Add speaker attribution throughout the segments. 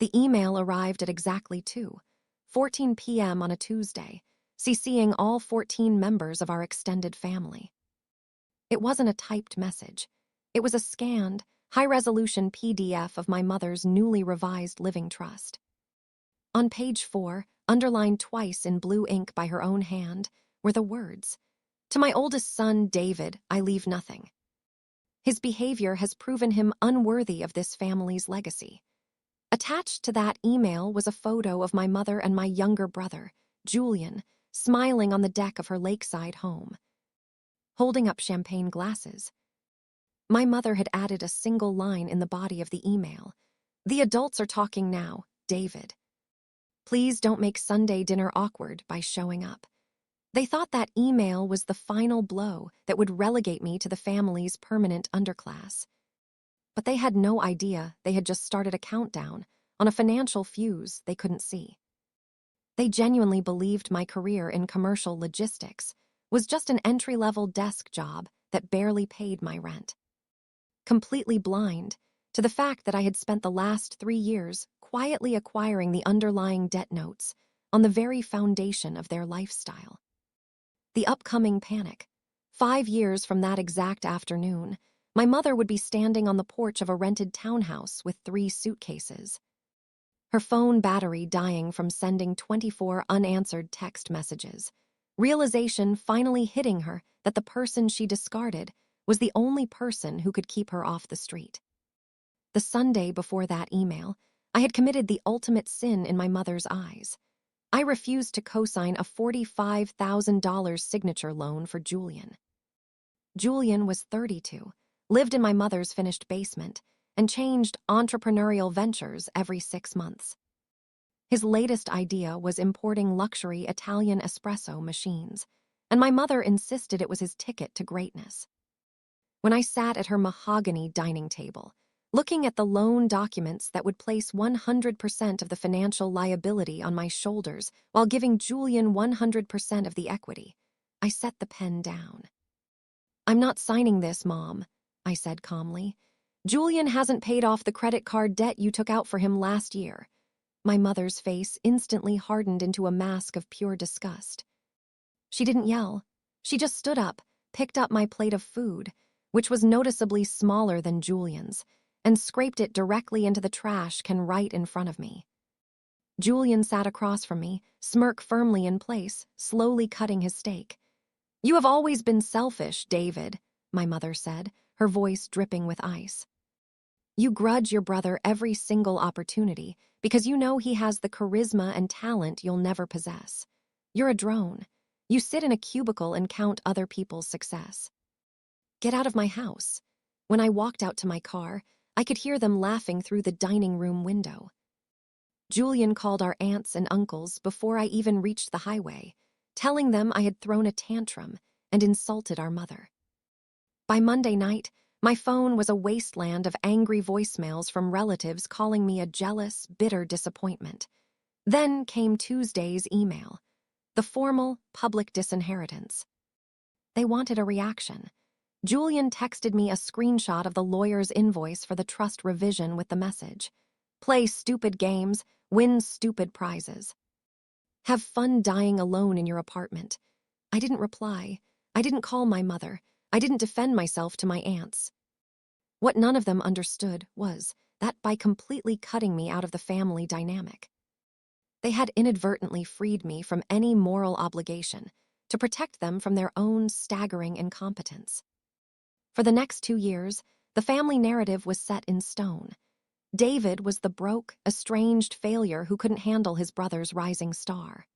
Speaker 1: The email arrived at exactly 2:14 p.m. on a Tuesday, CCing all 14 members of our extended family. It wasn't a typed message. It was a scanned, high-resolution PDF of my mother's newly revised living trust. On page 4, underlined twice in blue ink by her own hand, were the words, "To my oldest son, David, I leave nothing. His behavior has proven him unworthy of this family's legacy." Attached to that email was a photo of my mother and my younger brother, Julian, smiling on the deck of her lakeside home, holding up champagne glasses. My mother had added a single line in the body of the email. "The adults are talking now, David. Please don't make Sunday dinner awkward by showing up." They thought that email was the final blow that would relegate me to the family's permanent underclass. But they had no idea they had just started a countdown on a financial fuse they couldn't see. They genuinely believed my career in commercial logistics was just an entry-level desk job that barely paid my rent. Completely blind to the fact that I had spent the last 3 years quietly acquiring the underlying debt notes on the very foundation of their lifestyle. The upcoming panic. 5 years from that exact afternoon, my mother would be standing on the porch of a rented townhouse with 3 suitcases. Her phone battery dying from sending 24 unanswered text messages. Realization finally hitting her that the person she discarded was the only person who could keep her off the street. The Sunday before that email, I had committed the ultimate sin in my mother's eyes. I refused to co-sign a $45,000 signature loan for Julian. Julian was 32, lived in my mother's finished basement, and changed entrepreneurial ventures every 6 months. His latest idea was importing luxury Italian espresso machines, and my mother insisted it was his ticket to greatness. When I sat at her mahogany dining table, looking at the loan documents that would place 100% of the financial liability on my shoulders while giving Julian 100% of the equity, I set the pen down. "I'm not signing this, Mom," I said calmly. "Julian hasn't paid off the credit card debt you took out for him last year." My mother's face instantly hardened into a mask of pure disgust. She didn't yell. She just stood up, picked up my plate of food, which was noticeably smaller than Julian's, and scraped it directly into the trash can right in front of me. Julian sat across from me, smirk firmly in place, slowly cutting his steak. "You have always been selfish, David," my mother said, her voice dripping with ice. "You grudge your brother every single opportunity because you know he has the charisma and talent you'll never possess. You're a drone. You sit in a cubicle and count other people's success. Get out of my house." When I walked out to my car, I could hear them laughing through the dining room window. Julian called our aunts and uncles before I even reached the highway, telling them I had thrown a tantrum and insulted our mother. By Monday night, my phone was a wasteland of angry voicemails from relatives calling me a jealous, bitter disappointment. Then came Tuesday's email, the formal, public disinheritance. They wanted a reaction. Julian texted me a screenshot of the lawyer's invoice for the trust revision with the message, "Play stupid games, win stupid prizes. Have fun dying alone in your apartment." I didn't reply. I didn't call my mother. I didn't defend myself to my aunts. What none of them understood was that by completely cutting me out of the family dynamic, they had inadvertently freed me from any moral obligation to protect them from their own staggering incompetence. For the next 2 years, the family narrative was set in stone. David was the broke, estranged failure who couldn't handle his brother's rising star.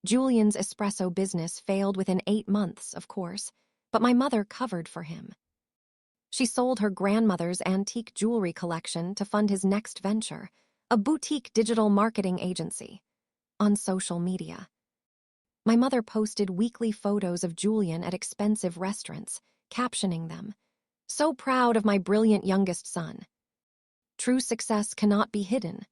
Speaker 1: Julian's espresso business failed within 8 months, of course, but my mother covered for him. She sold her grandmother's antique jewelry collection to fund his next venture, a boutique digital marketing agency, on social media. My mother posted weekly photos of Julian at expensive restaurants, captioning them, "So proud of my brilliant youngest son. True success cannot be hidden."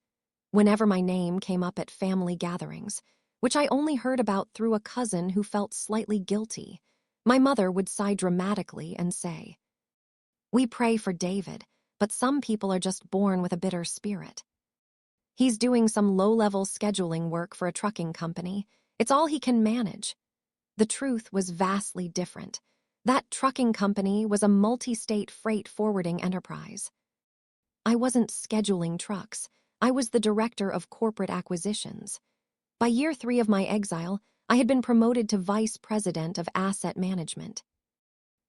Speaker 1: Whenever my name came up at family gatherings, which I only heard about through a cousin who felt slightly guilty, my mother would sigh dramatically and say, "We pray for David, but some people are just born with a bitter spirit." He's doing some low-level scheduling work for a trucking company. It's all he can manage. The truth was vastly different. That trucking company was a multi-state freight forwarding enterprise. I wasn't scheduling trucks. I was the director of corporate acquisitions. By year 3 of my exile, I had been promoted to vice president of asset management.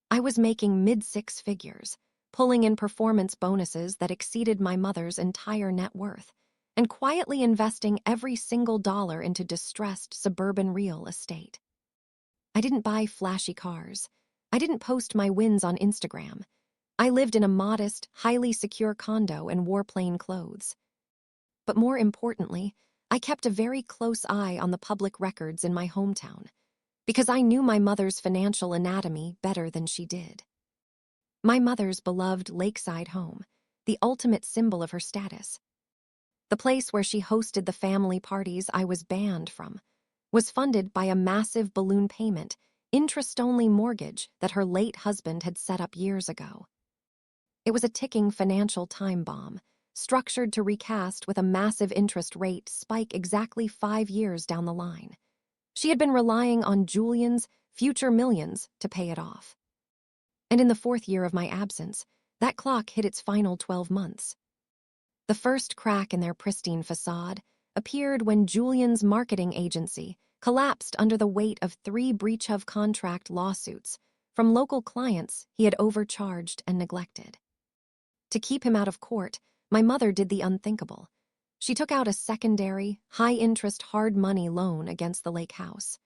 Speaker 1: I was making mid-six figures, pulling in performance bonuses that exceeded my mother's entire net worth, and quietly investing every single dollar into distressed suburban real estate. I didn't buy flashy cars. I didn't post my wins on Instagram. I lived in a modest, highly secure condo and wore plain clothes. But more importantly, I kept a very close eye on the public records in my hometown, because I knew my mother's financial anatomy better than she did. My mother's beloved lakeside home, the ultimate symbol of her status, the place where she hosted the family parties I was banned from, was funded by a massive balloon payment, interest-only mortgage that her late husband had set up years ago. It was a ticking financial time bomb, structured to recast with a massive interest rate spike exactly 5 years down the line. She had been relying on Julian's future millions to pay it off. And in the 4th year of my absence, that clock hit its final 12 months. The first crack in their pristine facade appeared when Julian's marketing agency collapsed under the weight of 3 breach of contract lawsuits from local clients he had overcharged and neglected. To keep him out of court, my mother did the unthinkable. She took out a secondary, high-interest hard money loan against the lake house.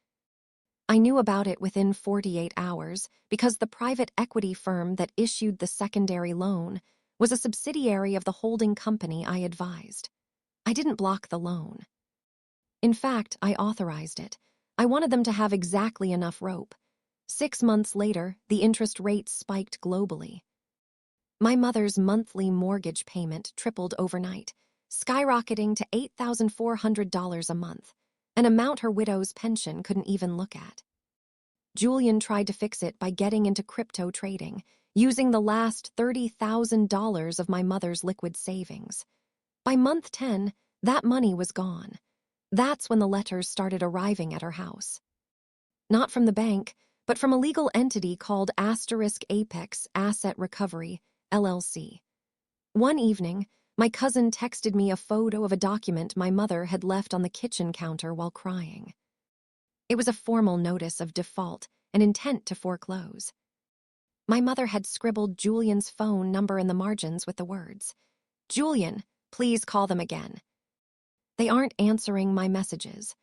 Speaker 1: I knew about it within 48 hours because the private equity firm that issued the secondary loan was a subsidiary of the holding company I advised. I didn't block the loan. In fact, I authorized it. I wanted them to have exactly enough rope. 6 months later, the interest rate spiked globally. My mother's monthly mortgage payment tripled overnight, skyrocketing to $8,400 a month, an amount her widow's pension couldn't even look at. Julian tried to fix it by getting into crypto trading, using the last $30,000 of my mother's liquid savings. By month 10, that money was gone. That's when the letters started arriving at her house. Not from the bank, but from a legal entity called *Apex Asset Recovery, LLC. One evening, my cousin texted me a photo of a document my mother had left on the kitchen counter while crying. It was a formal notice of default and intent to foreclose. My mother had scribbled Julian's phone number in the margins with the words, "Julian, please call them again. They aren't answering my messages."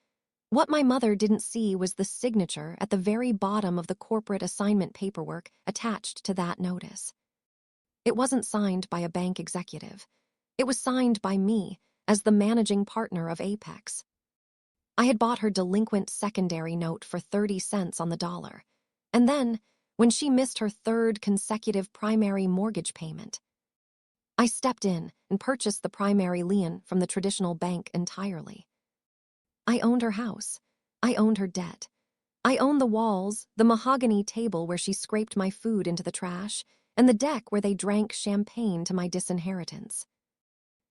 Speaker 1: What my mother didn't see was the signature at the very bottom of the corporate assignment paperwork attached to that notice. It wasn't signed by a bank executive. It was signed by me as the managing partner of Apex. I had bought her delinquent secondary note for 30 cents on the dollar. And then, when she missed her 3rd consecutive primary mortgage payment, I stepped in and purchased the primary lien from the traditional bank entirely. I owned her house. I owned her debt. I owned the walls, the mahogany table where she scraped my food into the trash, and the deck where they drank champagne to my disinheritance.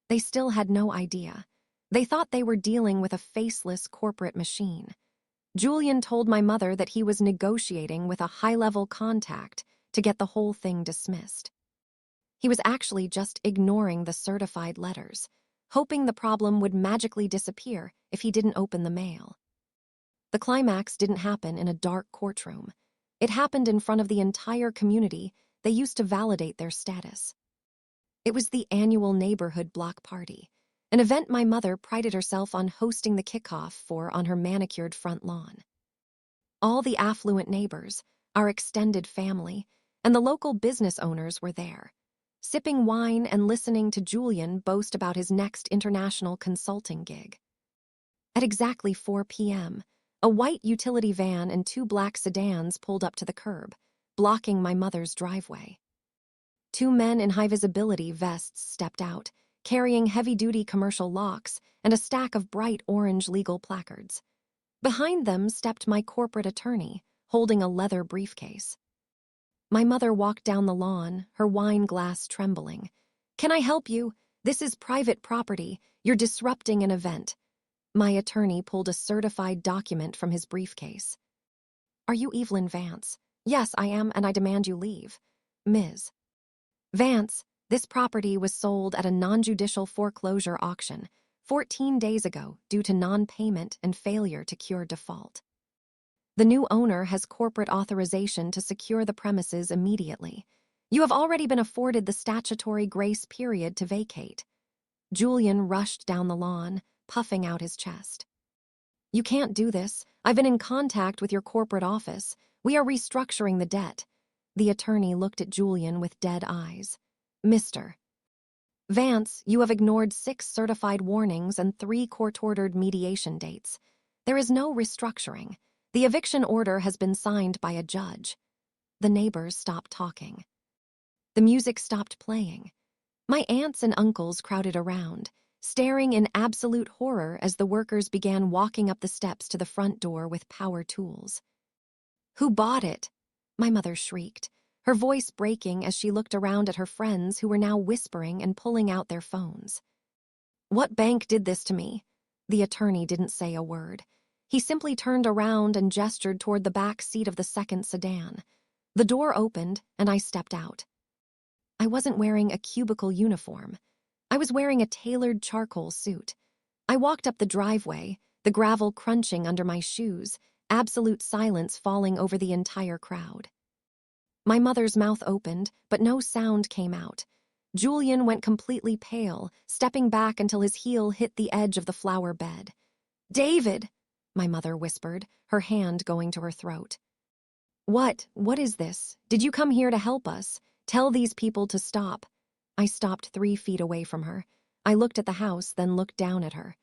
Speaker 1: They still had no idea. They thought they were dealing with a faceless corporate machine. Julian told my mother that he was negotiating with a high-level contact to get the whole thing dismissed. He was actually just ignoring the certified letters, hoping the problem would magically disappear if he didn't open the mail. The climax didn't happen in a dark courtroom. It happened in front of the entire community they used to validate their status. It was the annual neighborhood block party, an event my mother prided herself on hosting the kickoff for on her manicured front lawn. All the affluent neighbors, our extended family, and the local business owners were there, sipping wine and listening to Julian boast about his next international consulting gig. At exactly 4 p.m., a white utility van and 2 black sedans pulled up to the curb, blocking my mother's driveway. 2 men in high-visibility vests stepped out, carrying heavy-duty commercial locks and a stack of bright orange legal placards. Behind them stepped my corporate attorney, holding a leather briefcase. My mother walked down the lawn, her wine glass trembling. "Can I help you?" This is private property. You're disrupting an event. My attorney pulled a certified document from his briefcase. Are you Evelyn Vance? Yes, I am, and I demand you leave. Ms. Vance, this property was sold at a non-judicial foreclosure auction 14 days ago due to non-payment and failure to cure default. The new owner has corporate authorization to secure the premises immediately. You have already been afforded the statutory grace period to vacate. Julian rushed down the lawn, puffing out his chest. You can't do this. I've been in contact with your corporate office. We are restructuring the debt. The attorney looked at Julian with dead eyes. Mr. Vance, you have ignored 6 certified warnings and 3 court-ordered mediation dates. There is no restructuring. The eviction order has been signed by a judge. The neighbors stopped talking. The music stopped playing. My aunts and uncles crowded around, staring in absolute horror as the workers began walking up the steps to the front door with power tools. Who bought it? My mother shrieked, her voice breaking as she looked around at her friends who were now whispering and pulling out their phones. What bank did this to me? The attorney didn't say a word. He simply turned around and gestured toward the back seat of the second sedan. The door opened, and I stepped out. I wasn't wearing a cubicle uniform. I was wearing a tailored charcoal suit. I walked up the driveway, the gravel crunching under my shoes, absolute silence falling over the entire crowd. My mother's mouth opened, but no sound came out. Julian went completely pale, stepping back until his heel hit the edge of the flower bed. David, my mother whispered, her hand going to her throat. What is this? Did you come here to help us? Tell these people to stop. I stopped 3 feet away from her. I looked at the house, then looked down at her.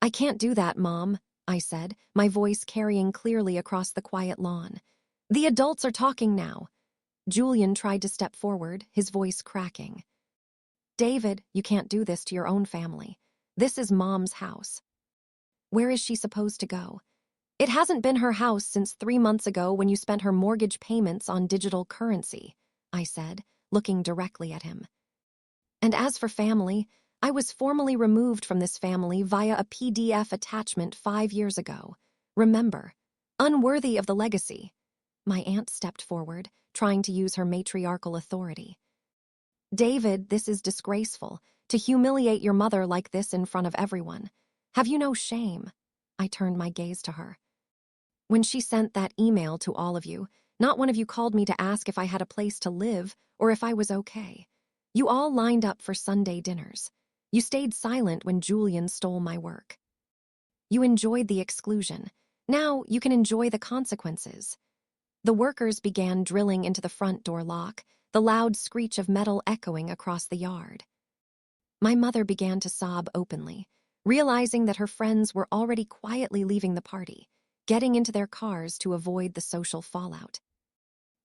Speaker 1: I can't do that, Mom, I said, my voice carrying clearly across the quiet lawn. The adults are talking now. Julian tried to step forward, his voice cracking. David, you can't do this to your own family. This is Mom's house. Where is she supposed to go? It hasn't been her house since 3 months ago when you spent her mortgage payments on digital currency, I said, looking directly at him. And as for family, I was formally removed from this family via a PDF attachment 5 years ago. Remember, unworthy of the legacy. My aunt stepped forward, trying to use her matriarchal authority. David, this is disgraceful, to humiliate your mother like this in front of everyone. Have you no shame? I turned my gaze to her. When she sent that email to all of you, not one of you called me to ask if I had a place to live or if I was okay. You all lined up for Sunday dinners. You stayed silent when Julian stole my work. You enjoyed the exclusion. Now you can enjoy the consequences. The workers began drilling into the front door lock, the loud screech of metal echoing across the yard. My mother began to sob openly, realizing that her friends were already quietly leaving the party, getting into their cars to avoid the social fallout.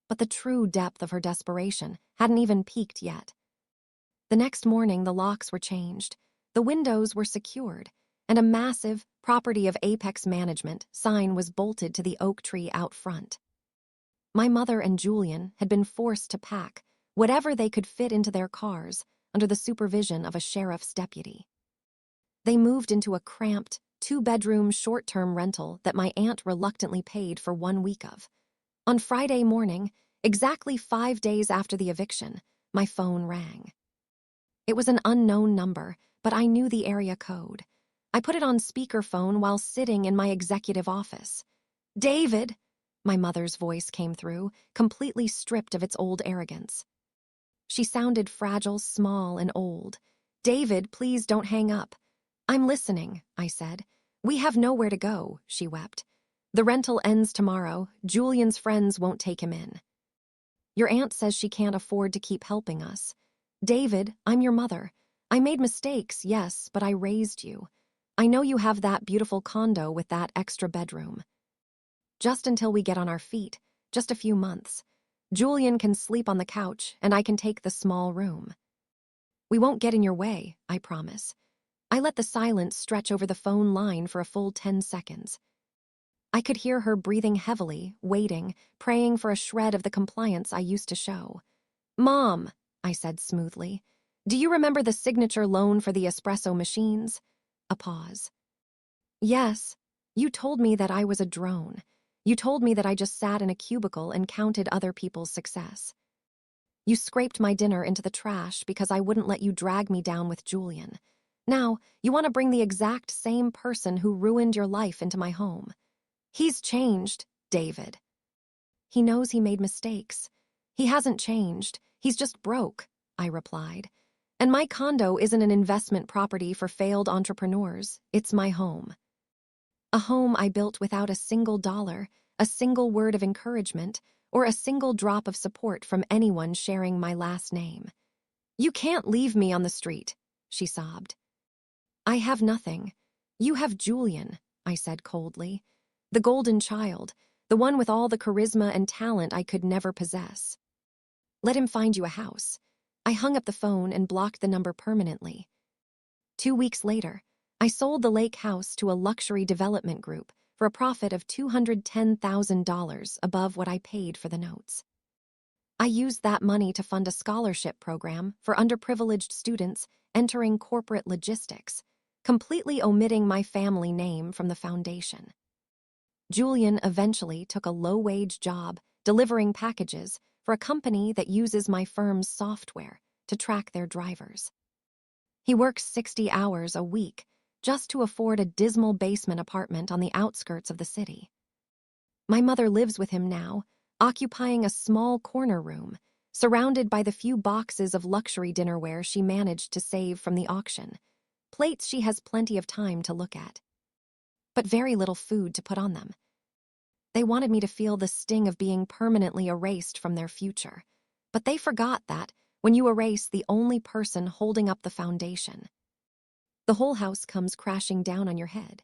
Speaker 1: But the true depth of her desperation hadn't even peaked yet. The next morning, the locks were changed, the windows were secured, and a massive Property of Apex Management sign was bolted to the oak tree out front. My mother and Julian had been forced to pack whatever they could fit into their cars under the supervision of a sheriff's deputy. They moved into a cramped, 2-bedroom short-term rental that my aunt reluctantly paid for 1 week of. On Friday morning, exactly 5 days after the eviction, my phone rang. It was an unknown number, but I knew the area code. I put it on speakerphone while sitting in my executive office. David, my mother's voice came through, completely stripped of its old arrogance. She sounded fragile, small, and old. David, please don't hang up. I'm listening, I said. We have nowhere to go, she wept. The rental ends tomorrow. Julian's friends won't take him in. Your aunt says she can't afford to keep helping us. David, I'm your mother. I made mistakes, yes, but I raised you. I know you have that beautiful condo with that extra bedroom. Just until we get on our feet, just a few months. Julian can sleep on the couch, and I can take the small room. We won't get in your way, I promise. I let the silence stretch over the phone line for a full 10 seconds. I could hear her breathing heavily, waiting, praying for a shred of the compliance I used to show. Mom, I said smoothly, Do you remember the signature loan for the espresso machines? A pause. Yes. You told me that I was a drone. You told me that I just sat in a cubicle and counted other people's success. You scraped my dinner into the trash because I wouldn't let you drag me down with Julian. Now, you want to bring the exact same person who ruined your life into my home. He's changed, David. He knows he made mistakes. He hasn't changed. He's just broke, I replied. And my condo isn't an investment property for failed entrepreneurs. It's my home. A home I built without a single dollar, a single word of encouragement, or a single drop of support from anyone sharing my last name. You can't leave me on the street, she sobbed. I have nothing. You have Julian, I said coldly. The golden child, the one with all the charisma and talent I could never possess. Let him find you a house. I hung up the phone and blocked the number permanently. 2 weeks later, I sold the lake house to a luxury development group for a profit of $210,000 above what I paid for the notes. I used that money to fund a scholarship program for underprivileged students entering corporate logistics, completely omitting my family name from the foundation. Julian eventually took a low-wage job delivering packages for a company that uses my firm's software to track their drivers. He works 60 hours a week just to afford a dismal basement apartment on the outskirts of the city. My mother lives with him now, occupying a small corner room, surrounded by the few boxes of luxury dinnerware she managed to save from the auction, plates she has plenty of time to look at, but very little food to put on them. They wanted me to feel the sting of being permanently erased from their future, but they forgot that when you erase the only person holding up the foundation, the whole house comes crashing down on your head.